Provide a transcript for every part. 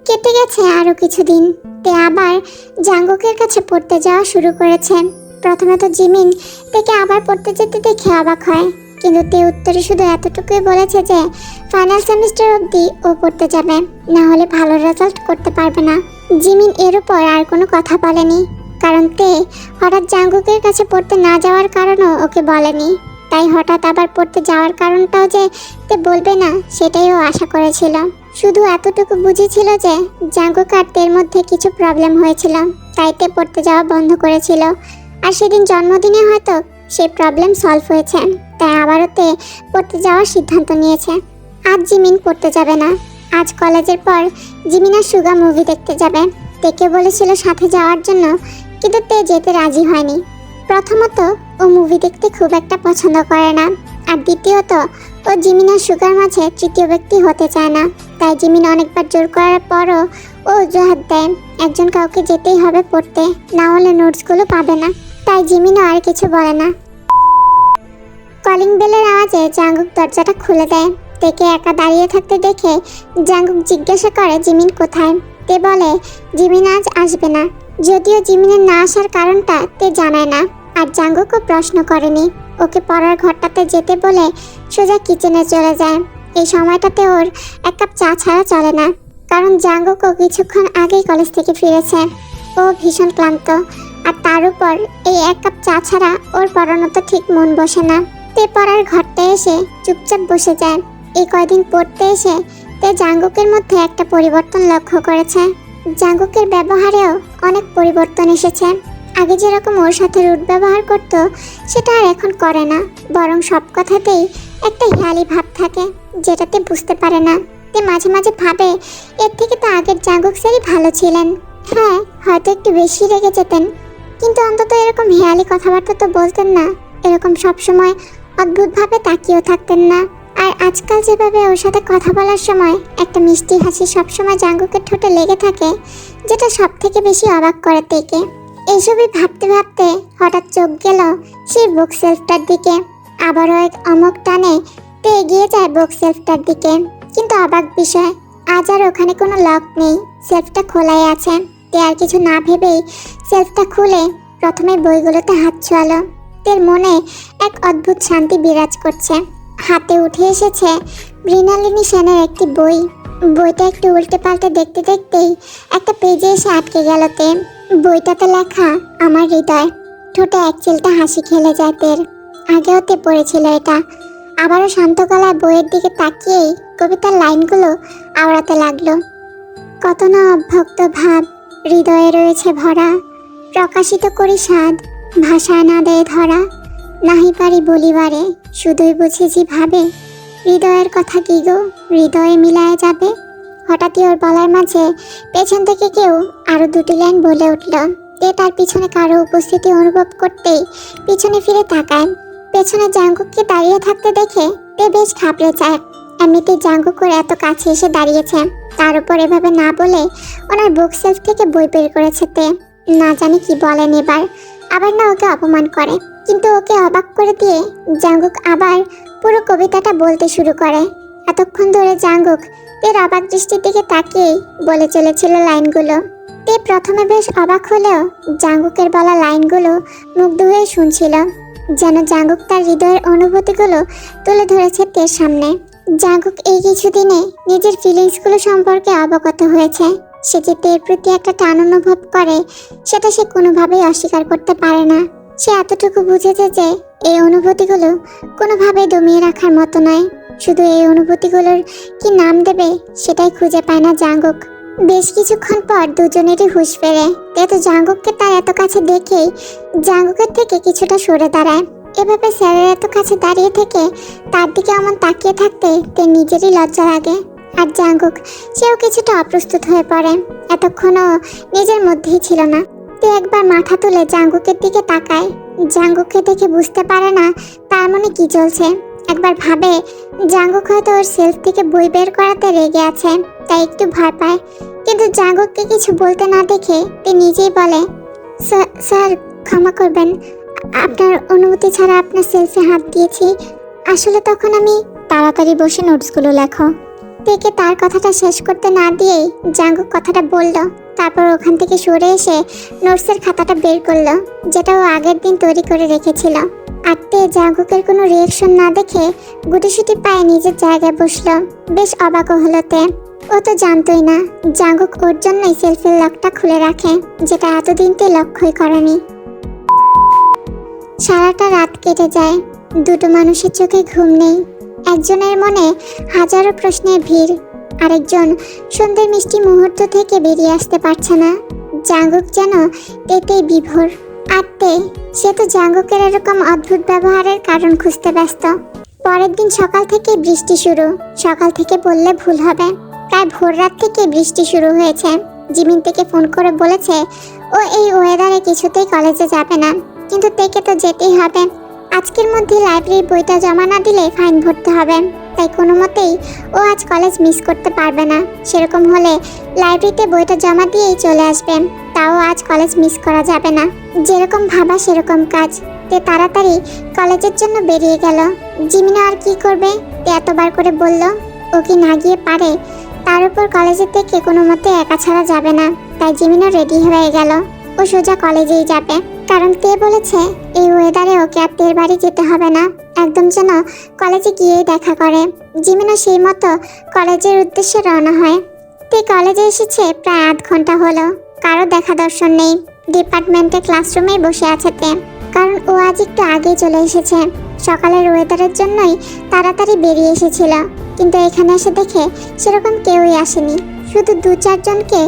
কেটে গেছে আরো কিছুদিন। তে আবার জাঙ্গুকের কাছে পড়তে যাওয়া শুরু করেছে। প্রথমে তো জিমিন তেকে আবার পড়তে যেতে দেখে অবাক হয়, কিন্তু তে উত্তরে শুধু এতটুকুই বলেছে যে ফাইনাল সেমিস্টার অবধি ও পড়তে যাবে, না হলে ভালো রেজাল্ট করতে পারবে না। জিমিন এর উপর আর কোনো কথা বলেনি, কারণ তে হঠাৎ জাঙ্গুকের কাছে পড়তে না যাওয়ার কারণও ওকে বলেনি। তাই হঠাৎ আবার পড়তে যাওয়ার কারণটাও যে তে বলবে না সেটাই ও আশা করেছিল। শুধু এতটুকু বুঝেছিল যে জাঙ্গুক আর তের মধ্যে কিছু প্রবলেম হয়েছিল, তাই তে পড়তে যাওয়া বন্ধ করেছিল। আর সেদিন জন্মদিনে হয়তো সেই প্রবলেম সলভ হয়েছে, তাই আবারও তে পড়তে যাওয়ার সিদ্ধান্ত নিয়েছে। আজ জিমিন পড়তে যাবে না। আজ কলেজের পর জিমিন আর সুগা মুভি দেখতে যাবে। তেকে বলেছিল সাথে যাওয়ার জন্য, কিন্তু তে যেতে রাজি হয়নি। প্রথমত ও মুভি দেখতে খুব একটা পছন্দ করে না, আর দ্বিতীয়ত ও জিমিন আর সুগার মাঝে তৃতীয় ব্যক্তি হতে চায় না। তাই জিমিন অনেকবার জোর করার পরও ও অজুহাত দেয় একজন কাউকে যেতেই হবে পড়তে, না হলে নোটসগুলো পাবে না। তাই জিমিনও আর কিছু বলে না। কলিং বেলের আওয়াজে জাঙ্গুক দরজাটা খুলে দেয়। তেকে একা দাঁড়িয়ে থাকতে দেখে জাঙ্গুক জিজ্ঞাসা করে জিমিন কোথায়। তে বলে জিমিন আজ আসবে না, যদিও জিমিনের না আসার কারণটা তে জানায় না। আর জাঙ্গুকও প্রশ্ন করেনি। ওকে পড়ার ঘরটাতে যেতে বলে সোজা কিচেনে চলে যায়। এই সময়টাতে ওর এক কাপ চা ছাড়া চলে না, কারণ জাঙ্গুকও কিছুক্ষণ আগেই কলেজ থেকে ফিরেছে। ও ভীষণ ক্লান্ত, আর তার উপর এই এক কাপ চা ছাড়া ওর পড়ানো তো ঠিক মন বসে না। তে পড়ার ঘরটায় এসে চুপচাপ বসে যায়। এই কয়দিন পড়তে এসে তে জাঙ্গুকের মধ্যে একটা পরিবর্তন লক্ষ্য করেছে। জাঙ্গুকের ব্যবহারেও অনেক পরিবর্তন এসেছে। আগে যেরকম ওর সাথে রুট ব্যবহার করত, সেটা আর এখন করে না, বরং সব কথাতেই একটা হেয়ালি ভাব থাকে, যেটাতে বুঝতে পারে না। তে মাঝে মাঝে ভাবে এর থেকে তো আগের জাঙ্গুক স্যারই ভালো ছিলেন। হ্যাঁ, হয়তো একটু বেশি রেগে যেতেন, কিন্তু অন্তত এরকম হেয়ালি কথাবার্তা তো বলতেন না, এরকম সবসময় অদ্ভুতভাবে তাকিয়েও থাকতেন না। আর আজকাল যেভাবে ওর সাথে কথা বলার সময় একটা মিষ্টি হাসি সবসময় জাঙ্গুকের ঠোঁটে লেগে থাকে, যেটা সব থেকে বেশি অবাক করে তেকে। এইসবই ভাবতে ভাবতে হঠাৎ চোখ গেল সেই বুক সেলফটার দিকে। আবারও এক অমক টানে তে এগিয়ে যায় বুক সেলফটার দিকে, কিন্তু অবাক বিষয়, আজ আর ওখানে কোনো লক নেই, সেলফটা খোলাই আছে। তে আর কিছু না ভেবেই সেলফটা খুলে প্রথমে বইগুলোতে হাত ছোঁয়ালো। তের মনে এক অদ্ভুত শান্তি বিরাজ করছে। হাতে উঠে এসেছে মৃণালিনী সেনের একটি বই। বইটা একটু উল্টে পাল্টে দেখতে দেখতেই একটা পেজে এসে আটকে গেল তে। বইটাতে লেখা আমার হৃদয়। ঠোঁটে এক চিলটা হাসি খেলে যায় তের। আগেও তে পড়েছিল এটা। আবারও শান্ত গলায় বইয়ের দিকে তাকিয়েই কবিতার লাইনগুলো আওড়াতে লাগলো। কত না অভ্যক্ত ভাব হৃদয়ে রয়েছে ভরা, প্রকাশিত করি সাধ ভাষায় না দেয় ধরা, নাহি পারি বলিবারে শুধুই বুঝেছি ভাবে, হৃদয়ের কথা কি গো হৃদয়ে মিলায় যাবে। হঠাৎই ওর বলার মাঝে পেছন থেকে কেউ আরো দুটি লাইন বলে উঠল। তে তার পিছনে কারো উপস্থিতি অনুভব করতেই পিছনে ফিরে তাকায়। পেছনে জাঙ্গুককে দাঁড়িয়ে থাকতে দেখে তে বেশ ঘাবড়ে যায়। এমনিতেই জাঙ্গুক ওর এত কাছে এসে দাঁড়িয়েছে, তার উপর এভাবে না বলে ওনার বুক সেলফ থেকে বই বের করেছে তে। না জানি কি বলেন এবার, আবার না ওকে অপমান করে। কিন্তু ওকে অবাক করে দিয়ে জাঙ্গুক আবার পুরো কবিতাটা বলতে শুরু করে। এতক্ষণ ধরে জাঙ্গুক তের অবাক দৃষ্টির দিকে তাকিয়েই বলে চলেছিল লাইনগুলো। তে প্রথমে বেশ অবাক হলেও জাঙ্গুকের বলা লাইনগুলো মুগ্ধ হয়ে শুনছিল, যেন জাঙ্গুক তার হৃদয়ের অনুভূতিগুলো তুলে ধরেছে তের সামনে। জাঙ্গুক এই কিছুদিনে নিজের ফিলিংসগুলো সম্পর্কে অবগত হয়েছে। সে যে তের প্রতি একটা টান অনুভব করে, সেটা সে কোনোভাবেই অস্বীকার করতে পারে না। সে এতটুকু বুঝেছে যে এই অনুভূতিগুলো কোনোভাবেই দমিয়ে রাখার মতো নয়। শুধু এই অনুভূতিগুলোর কি নাম দেবে সেটাই খুঁজে পায় না জাঙ্গুক। বেশ কিছুক্ষণ পর দুজনেরই হুঁশ ফেরে। তে তো জাঙ্গুককে তার এত কাছে দেখেই জাঙ্গুকের থেকে কিছুটা সরে দাঁড়ায়। এভাবে স্যারের এত কাছে দাঁড়িয়ে থেকে তার দিকে এমন তাকিয়ে থাকতে তে নিজেরই লজ্জা লাগে। আর জাঙ্গুক সেও কিছুটা অপ্রস্তুত হয়ে পড়ে। এতক্ষণও নিজের মধ্যেই ছিল না। তে একবার মাথা তুলে জাঙ্গুকের দিকে তাকায়। জাঙ্গুককে দেখে বুঝতে পারে না তার মনে কি চলছে। একবার ভাবে জাঙ্গুক হয়তো ওর সেলফ থেকে বই বের করাতে রেগে আছে, তাই একটু ভয় পায়। কিন্তু জাঙ্গুককে কিছু বলতে না দেখে তে নিজেই বলে, স্যার ক্ষমা করবেন, আপনার অনুমতি ছাড়া আপনার সেলফে হাত দিয়েছি। আসলে তখন আমি তাড়াতাড়ি বসে নোটসগুলো লেখো। তেকে তার কথাটা শেষ করতে না দিয়েই জাঙ্গুক কথাটা বলল। তারপর ওখান থেকে সরে এসে নোটসের খাতাটা বের করলো, যেটা ও আগের দিন তৈরি করে রেখেছিল। আর তে জাঙ্গুকের কোনো রিয়েকশন না দেখে গুটিসুটি পায়ে নিজের জায়গায় বসলো। বেশ অবাক হলো তে। ও তো জানতোই না জাঙ্গুক ওর জন্যই সেলফের লকটা খুলে রাখে, যেটা এতদিন তে লক্ষ্যই করেনি। সারাটা রাত কেটে যায়, দুটো মানুষের চোখে ঘুম নেই। একজনের মনে হাজারো প্রশ্নের ভিড়, আরেকজন সন্ধ্যের মিষ্টি মুহূর্ত থেকে বেরিয়ে আসতে পারছে না। জাঙ্গুক যেন তেতেই বিভোর। আর তে, সে তো জাঙ্গুকের এরকম অদ্ভুত ব্যবহারের কারণ খুঁজতে ব্যস্ত। পরের দিন সকাল থেকে বৃষ্টি শুরু। সকাল থেকে বললে ভুল হবে, প্রায় ভোর রাত থেকে বৃষ্টি শুরু হয়েছে। জিমিন থেকে ফোন করে বলেছে ও এই ওয়েদারে কিছুতেই কলেজে যাবে না, কিন্তু তেকে তো যেতেই হবে। আজকের মধ্যে লাইব্রেরির বইটা জমা না দিলে ফাইন ভরতে হবে, তাই কোনো মতেই ও আজ কলেজ মিস করতে পারবে না। সেরকম হলে লাইব্রেরিতে বইটা জমা দিয়েই চলে আসবে, তাও আজ কলেজ মিস করা যাবে না। যেরকম ভাবা সেরকম কাজ। তে তাড়াতাড়ি কলেজের জন্য বেরিয়ে গেল। জিমিনা আর কি করবে, তে এতবার করে বলল। ও কি না গিয়ে পারে? তার উপর কলেজের থেকে কোনো মতে একা ছাড়া যাবে না, তাই জিমিনা রেডি হয়ে গেল। ও সোজা কলেজেই যাবে, কারণ তে বলেছে এই ওয়েদারে ওকে আর তের বাড়ি যেতে হবে না, একদম যেন কলেজে গিয়েই দেখা করে। জিমিনা সেই মতো কলেজের উদ্দেশ্যে রওনা হয়। তে কলেজে এসেছে প্রায় আধ ঘন্টা হলো, কারো দেখা দর্শন নেই। ডিপার্টমেন্টের ক্লাসরুমেই বসে আছে তে, কারণ ও আজ একটু আগেই চলে এসেছে। সকালের ওয়েদারের জন্যই তাড়াতাড়ি বেরিয়ে এসেছিল, কিন্তু এখানে এসে দেখে সেরকম কেউই আসেনি। শুধু 2-4 জনকে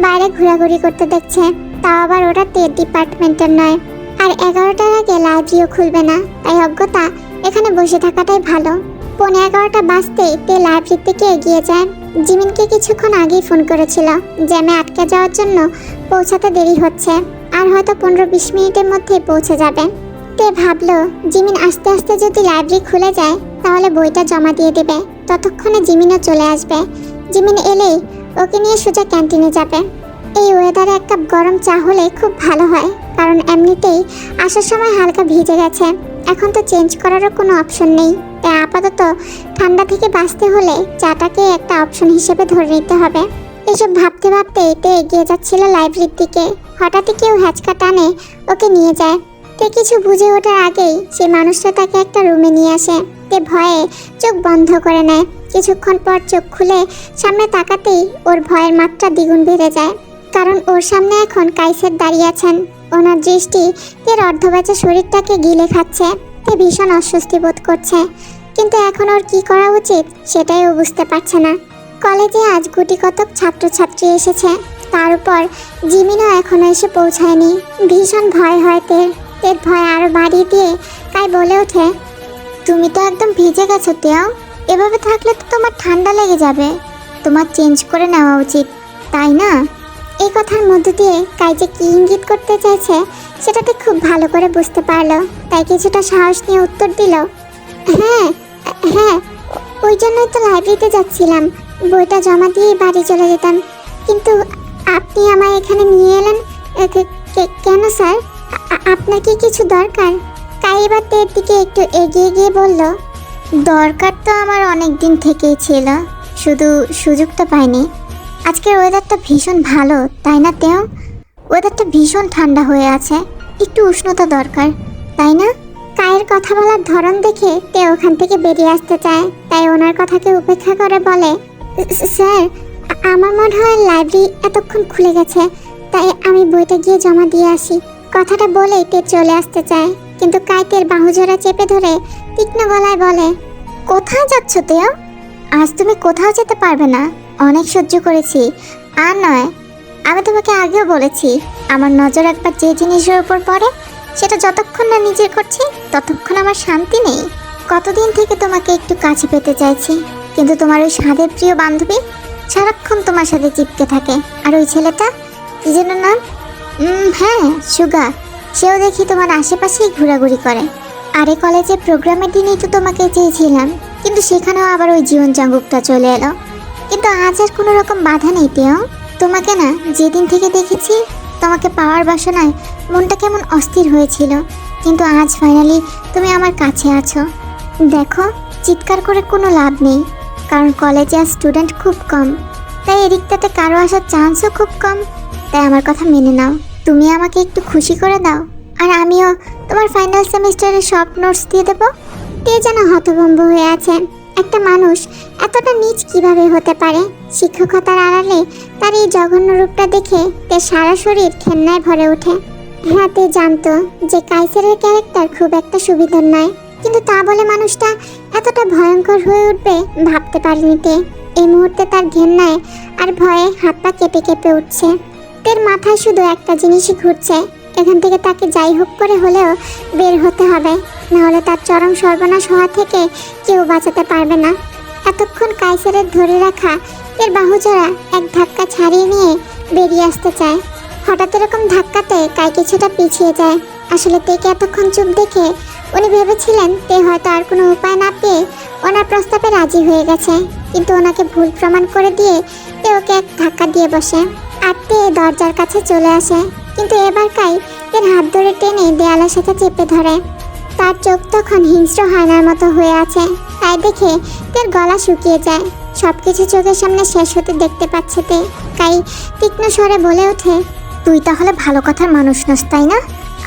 বাইরে ঘোরাঘুরি করতে দেখছে, তাও আবার ওরা তে ডিপার্টমেন্টের নয়। আর 11টার আগে লাইব্রেরিও খুলবে না, তাই অজ্ঞতা এখানে বসে থাকাটাই ভালো। 11:15 বাজতেই তে লাইব্রেরির দিকে এগিয়ে যায়। জিমিনকে কিছুক্ষণ আগেই ফোন করেছিল, জ্যামে আটকে যাওয়ার জন্য পৌঁছাতে দেরি হচ্ছে, আর হয়তো 15-20 মিনিটের মধ্যে পৌঁছে যাবে। তে ভাবলো জিমিন আস্তে আস্তে যদি লাইব্রেরি খুলে যায় তাহলে বইটা জমা দিয়ে দেবে, ততক্ষণে জিমিনও চলে আসবে। জিমিন এলেই ওকে নিয়ে সোজা ক্যান্টিনে যাবে। এই ওয়েদারে এক কাপ গরম চা হলে খুব ভালো হয়, কারণ এমনিতেই আসার সময় হালকা ভিজে গেছে, এখন তো চেঞ্জ করারও কোনো অপশন নেই। তাই আপাতত ঠান্ডা থেকে বাঁচতে হলে চাটাকে একটা অপশন হিসেবে ধরে নিতে হবে। এসব ভাবতে ভাবতে তে এগিয়ে যাচ্ছিল লাইব্রেরির দিকে। হঠাৎই কেউ হ্যাচকা টানে ওকে নিয়ে যায়। তে কিছু বুঝে ওঠার আগেই সে মানুষটা তাকে একটা রুমে নিয়ে আসে। তে ভয়ে চোখ বন্ধ করে নেয়। কিছুক্ষণ পর চোখ খুলে সামনে তাকাতেই ওর ভয়ের মাত্রা দ্বিগুণ বেড়ে যায়, কারণ ওর সামনে এখন কাইসের দাঁড়িয়ে আছেন। ওনার দৃষ্টি তের অর্ধবাচা শরীরটাকে গিলে খাচ্ছে। তে ভীষণ অস্বস্তি বোধ করছে, কিন্তু এখন ওর কি করা উচিত সেটাই ও বুঝতে পারছে না। কলেজে আজ গুটি কতক ছাত্রছাত্রী এসেছে, তার উপর জিমিনও এখনো এসে পৌঁছায়নি। ভীষণ ভয় হয় তের ভয় আরো বাড়িয়ে দিয়ে কাই বলে ওঠে, তুমি তো একদম ভিজে গেছো তেও, এভাবে থাকলে তো তোমার ঠান্ডা লেগে যাবে, তোমার চেঞ্জ করে নেওয়া উচিত, তাই না? এই কথার মধ্য দিয়ে কাই যে কি ইঙ্গিত করতে চাইছে সেটাতে খুব ভালো করে বুঝতে পারলো, তাই কিছুটা সাহস নিয়ে উত্তর দিল, হ্যাঁ হ্যাঁ, ওই জন্যই তো লাইব্রেরিতে যাচ্ছিলাম, বইটা জমা দিয়ে বাড়ি চলে যেতাম, কিন্তু আপনি আমায় এখানে নিয়ে এলেন কেন স্যার? আপনার কি কিছু দরকার? কাই এবার তের দিকে একটু এগিয়ে গিয়ে বলল, দরকার তো আমার অনেক দিন থেকেই ছিল, শুধু সুযোগটা পাইনি। আজকের ওয়েদারটা ভীষণ ভালো, তাই না তেও? ওয়েদারটা ভীষণ ঠান্ডা হয়ে আছে, একটু উষ্ণতা দরকার, তাই না? কায়ের কথা বলার ধরন দেখে তে ওখান থেকে বেরিয়ে আসতে চায়, তাই ওনার কথাকে উপেক্ষা করে বলে, স্যার আমার মনে হয় লাইব্রেরি এতক্ষণ খুলে গেছে, তাই আমি বইটা গিয়ে জমা দিয়ে আসি। কথাটা বলেই তে চলে আসতে চায়, কিন্তু কাই তের বাহুজোড়া চেপে ধরে তীক্ষ্ণ গলায় বলে, কোথায় যাচ্ছ তেও? আজ তুমি কোথাও যেতে পারবে না, অনেক সহ্য করেছি, আর নয়, আমি তোমাকে আগেও বলেছি আমার নজর একবার যে জিনিসের উপর পড়ে সেটা যতক্ষণ না নিজের করছি ততক্ষণ আমার শান্তি নেই। কতদিন থেকে তোমাকে একটু কাছে পেতে চাইছি, কিন্তু তোমার ওই স্বাদের প্রিয় বান্ধবী সারাক্ষণ তোমার সাথে চিপকে থাকে। আর ওই ছেলেটা কি যেন নাম, হ্যাঁ সুগা, সেও দেখি তোমার আশেপাশেই ঘোরাঘুরি করে। আরে কলেজে প্রোগ্রামের দিনেই তো তোমাকে চেয়েছিলাম, কিন্তু সেখানেও আবার ওই জীবন জাঙ্গুকটা চলে এলো। কিন্তু আজ আর কোনো রকম বাধা নেই তেও, তোমাকে না যেদিন থেকে দেখেছি তোমাকে পাওয়ার বাসনায় মনটা কেমন অস্থির হয়েছিল, কিন্তু আজ ফাইনালি তুমি আমার কাছে আছো। দেখো চিৎকার করে কোনো লাভ নেই, কারণ কলেজে আর স্টুডেন্ট খুব কম, তাই এদিকটাতে কারো আসার চান্সও খুব কম। তাই আমার কথা মেনে নাও, তুমি আমাকে একটু খুশি করে দাও, আর আমিও তোমার ফাইনাল সেমিস্টারের সব নোটস দিয়ে দেবো। তে যেন হতভম্ব হয়ে আছে। একটা মানুষ এতটা নীচ কিভাবে হতে পারে? শিক্ষকতার আড়ালে তার এই জঘন্য রূপটা দেখে তে সারা শরীর ঘেন্নায় ভরে ওঠে। হ্যাঁ, তে জানতো যে কাইসারের ক্যারেক্টার খুব একটা সুবিধার নয়, কিন্তু তা বলে মানুষটা এতটা ভয়ঙ্কর হয়ে উঠবে ভাবতে পারেনি তে। এই মুহূর্তে তার ঘেন্নায় আর ভয়ে হাত পা কেঁপে কেঁপে উঠছে। তের মাথায় শুধু একটা জিনিসই ঘুরছে, এখান থেকে তাকে যাই হোক করে হলেও বের হতে হবে, নাহলে তার চরম সর্বনাশ হওয়া থেকে কেউ বাঁচাতে পারবে না। এতক্ষণ কাইসারের ধরে রাখা এর বাহুজোড়া এক ধাক্কা ছাড়িয়ে নিয়ে বেরিয়ে আসতে চায়। হঠাৎ এরকম ধাক্কাতে কাই কিছুটা পিছিয়ে যায়। আসলে তেকে এতক্ষণ চুপ দেখে উনি ভেবেছিলেন তে হয়তো আর কোনো উপায় না পেয়ে ওনার প্রস্তাবে রাজি হয়ে গেছে, কিন্তু ওনাকে ভুল প্রমাণ করে দিয়ে তে ওকে এক ধাক্কা দিয়ে বসে। আর তে দরজার কাছে চলে আসে, কিন্তু এবার কাই এর হাত ধরে টেনে দেয়ালের সাথে চেপে ধরে। তার চোখ তখন হিংস্র হায়নার মতো হয়ে আছে, তাই দেখে তের গলা শুকিয়ে যায়। সবকিছু চোখের সামনে শেষ হতে দেখতে পাচ্ছে তে। কাই তীক্ষ্ণ স্বরে বলে ওঠে, তুই তাহলে ভালো কথার মানুষ নস, তাই না?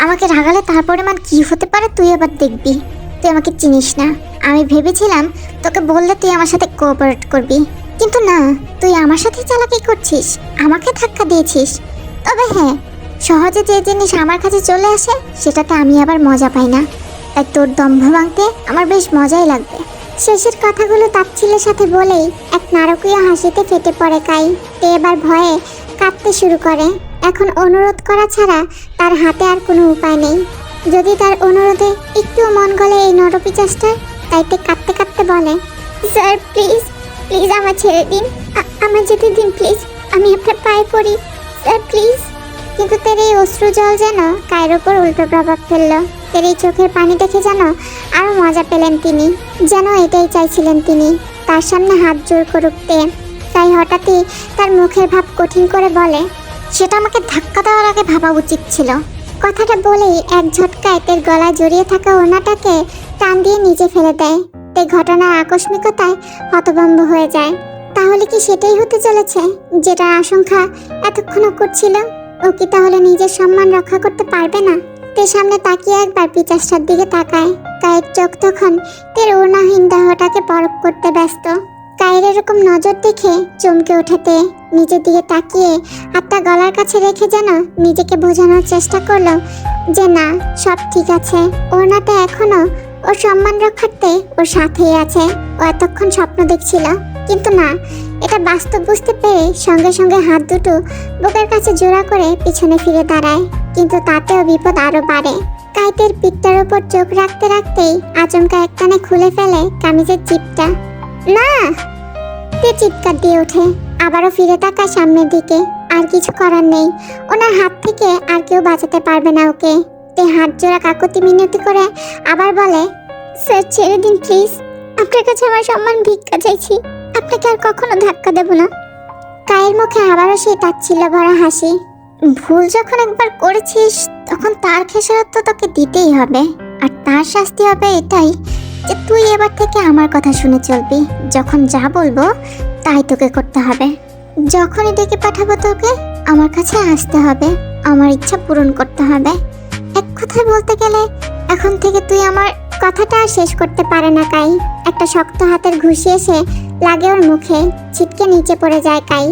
আমাকে রাগালে তার পরিমাণ কি হতে পারে তুই এবার দেখবি। তুই আমাকে চিনিস না। আমি ভেবেছিলাম তোকে বললে তুই আমার সাথে কোঅপারেট করবি, কিন্তু না, তুই আমার সাথে চালাকি করছিস, আমাকে ধাক্কা দিয়েছিস। তবে হ্যাঁ, সহজে যে জিনিস আমার কাছে চলে আসে সেটাতে আমি আবার মজা পাই না, তাই তোর দম্ভ ভাঙতে আমার বেশ মজাই লাগবে। শেষের কথাগুলো তাচ্ছিলের সাথে বলেই এক নারকীয় হাসিতে ফেটে পড়ে কাই। তে এবার ভয়ে কাঁদতে শুরু করে। এখন অনুরোধ করা ছাড়া তার হাতে আর কোনো উপায় নেই। যদি তার অনুরোধে একটুও মন গলে এই নরপিচাসটার, তাই তে কাঁদতে কাঁদতে বলে, স্যার প্লিজ প্লিজ আমার ছেড়ে দিন, আমার যেতে দিন প্লিজ, আমি আপনার পায়ে পড়ি স্যার প্লিজ। কিন্তু তের এই অশ্রু জল যেন কায়ের ওপর উল্টো প্রভাব ফেললো। তের এই চোখের পানি দেখে যেন আরো মজা পেলেন তিনি, যেন এটাই চাইছিলেন তিনি, তার সামনে হাত জোর করুক তে। তাই হঠাৎই তার মুখের ভাব কঠিন করে বলে, সেটা আমাকে ধাক্কা দেওয়ার আগে ভাবা উচিত ছিল। কথাটা বলেই এক ঝটকায় তের গলায় জড়িয়ে থাকা ওড়নাটাকে টান দিয়ে নিচে ফেলে দেয়। তে ঘটনার আকস্মিকতায় হতভম্ব হয়ে যায়। তাহলে কি সেটাই হতে চলেছে যেটা আশঙ্কা এতক্ষণও করছিল? ও কি তাহলে নিজের সম্মান রক্ষা করতে পারবে না? তে সামনে তাকিয়ে একবার পিচাসটার দিকে তাকায়। কায়ের চোখ তখন তের ওড়নাহীন দেহটাকে পরখ করতে ব্যস্ত। কায়ের এরকম নজর দেখে চমকে ওঠেতে নিজের দিকে তাকিয়ে হাতটা গলার কাছে রেখে যেন নিজেকে বোঝানোর চেষ্টা করলো যে না, সব ঠিক আছে। ওড়নাটা এখনো ওর সম্মান রক্ষার্থে ওর সাথেই আছে। ও এতক্ষণ স্বপ্ন দেখছিল, কিন্তু না, এটা বাস্তব বুঝতে পেরে সঙ্গে সঙ্গে হাত দুটো বুকের কাছে জোড়া করে পিছনে ফিরে দাঁড়ায়। কিন্তু তাতেও বিপদ আরো বাড়ে। কাইতের পিঠটার উপর চোখ রাখতে রাখতেই আচমকা একটানে খুলে ফেলে কামিজের জিপটা। না! তে চিৎকার দিয়ে ওঠে, আবারও ফিরে তাকায় সামনের দিকে। আর কিছু করার নেই, ওনার হাত থেকে আর কেউ বাঁচাতে পারবে না ওকে। তে হাত জোড়া কাকুতি মিনতি করে আবার বলে, স্যার ছেড়ে দিন প্লিজ, আপনার কাছে আমার সম্মান ভিক্ষা চাইছি, আপনাকে আর কখনো ধাক্কা দেব না। কায়ের মুখে আবারও সেই তাচ্ছিল্য ভরা হাসি। ভুল যখন একবার করেছিস তখন তার খেসারত তো তোকে দিতেই হবে, আর তার শাস্তি হবে এটাই যে তুই এবার থেকে আমার কথা শুনে চলবি। যখন যা বলবো তাই তোকে করতে হবে। যখনই ডেকে পাঠাবো তোকে আমার কাছে আসতে হবে, আমার ইচ্ছা পূরণ করতে হবে। এক কথায় বলতে গেলে এখন থেকে তুই আমার কথাটা আর শেষ করতে পারে না কাই। একটা শক্ত হাতের ঘুষি এসে লাগে ওর মুখে, ছিটকে নিচে পড়ে যায় কাই।